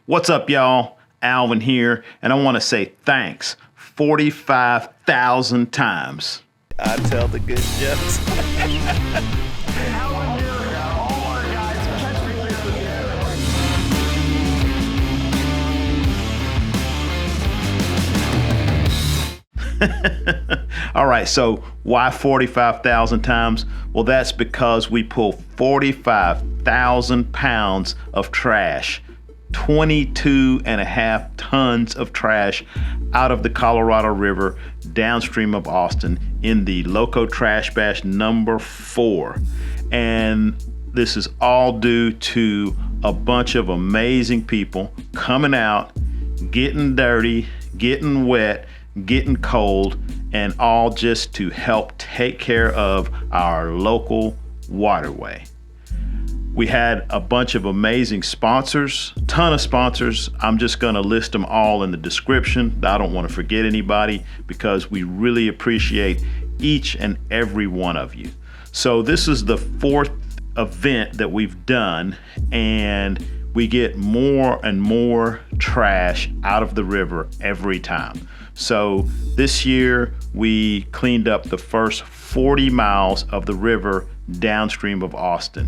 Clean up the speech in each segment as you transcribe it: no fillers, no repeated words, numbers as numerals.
What's up, y'all? Alvin here, and I want to say thanks 45,000 times. I tell the good jokes. All right, so why 45,000 times? Well, that's because we pull 45,000 pounds of trash, 22 and a half tons of trash out of the Colorado River downstream of Austin in the Loco Trash Bash number 4. And this is all due to a bunch of amazing people coming out, getting dirty, getting wet, getting cold, and all just to help take care of our local waterway. We had a bunch of amazing sponsors, ton of sponsors. I'm just going to list them all in the description. I don't want to forget anybody because we really appreciate each and every one of you. So this is the 4th event that we've done, and we get more and more trash out of the river every time. So this year we cleaned up the first 40 miles of the river downstream of Austin,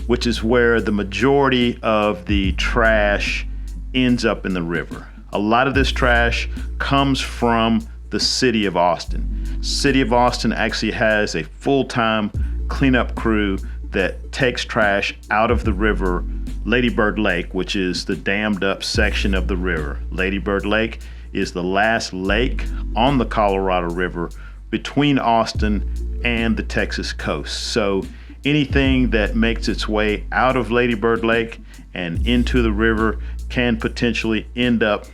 which is where the majority of the trash ends up in the river. A lot of this trash comes from the city of Austin. City of Austin actually has a full-time cleanup crew that takes trash out of the river, Lady Bird Lake, which is the dammed up section of the river. Lady Bird Lake is the last lake on the Colorado River between Austin and the Texas coast. So anything that makes its way out of Lady Bird Lake and into the river can potentially end up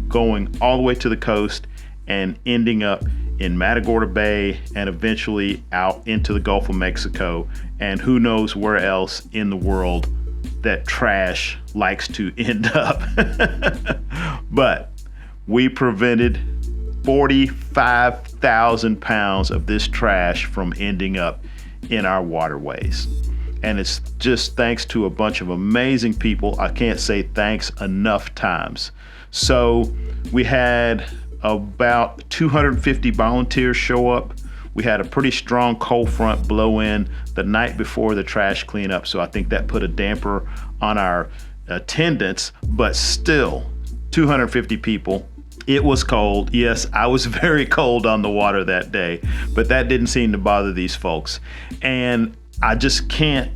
going all the way to the coast and ending up in Matagorda Bay and eventually out into the Gulf of Mexico and who knows where else in the world that trash likes to end up. But we prevented 45,000 pounds of this trash from ending up in our waterways. And it's just thanks to a bunch of amazing people. I can't say thanks enough times. So we had about 250 volunteers show up. We had a pretty strong cold front blow in the night before the trash cleanup, so I think that put a damper on our attendance, but still 250 people. It was cold. Yes, I was very cold on the water that day, but that didn't seem to bother these folks. And I just can't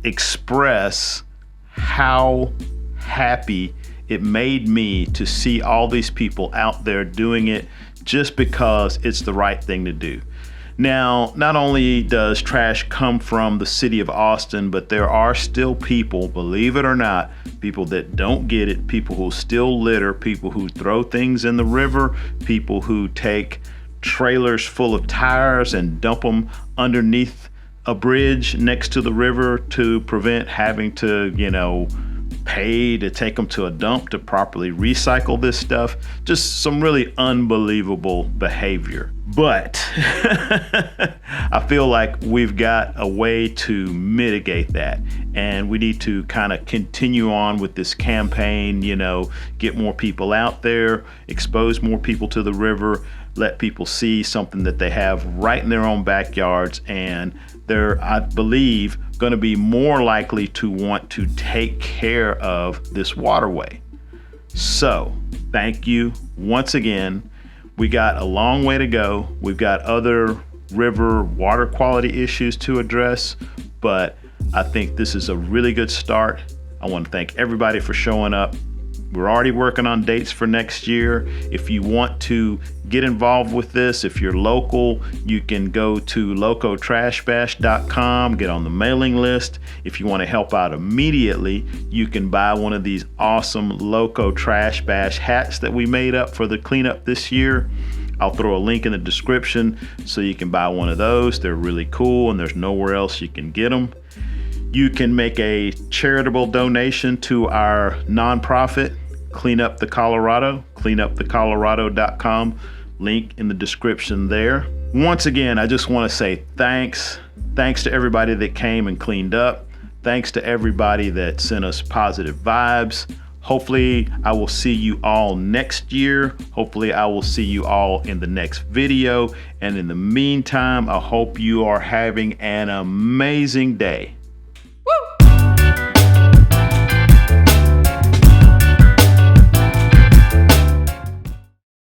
express how happy it made me to see all these people out there doing it just because it's the right thing to do. Now, not only does trash come from the city of Austin, but there are still people, believe it or not, people that don't get it, people who still litter, people who throw things in the river, people who take trailers full of tires and dump them underneath a bridge next to the river to prevent having to, pay to take them to a dump to properly recycle this stuff. Just some really unbelievable behavior. But I feel like we've got a way to mitigate that, and we need to kind of continue on with this campaign, get more people out there, expose more people to the river, let people see something that they have right in their own backyards, and they're, I believe, going to be more likely to want to take care of this waterway. So, thank you once again. We got a long way to go. We've got other river water quality issues to address, but I think this is a really good start. I want to thank everybody for showing up. We're already working on dates for next year. If you want to get involved with this, if you're local, you can go to locotrashbash.com, get on the mailing list. If you want to help out immediately, you can buy one of these awesome Loco Trash Bash hats that we made up for the cleanup this year. I'll throw a link in the description so you can buy one of those. They're really cool and there's nowhere else you can get them. You can make a charitable donation to our nonprofit, Clean Up the Colorado, cleanupthecolorado.com, link in the description there. Once again, I just want to say thanks. Thanks to everybody that came and cleaned up. Thanks to everybody that sent us positive vibes. Hopefully I will see you all next year. Hopefully I will see you all in the next video. And in the meantime, I hope you are having an amazing day.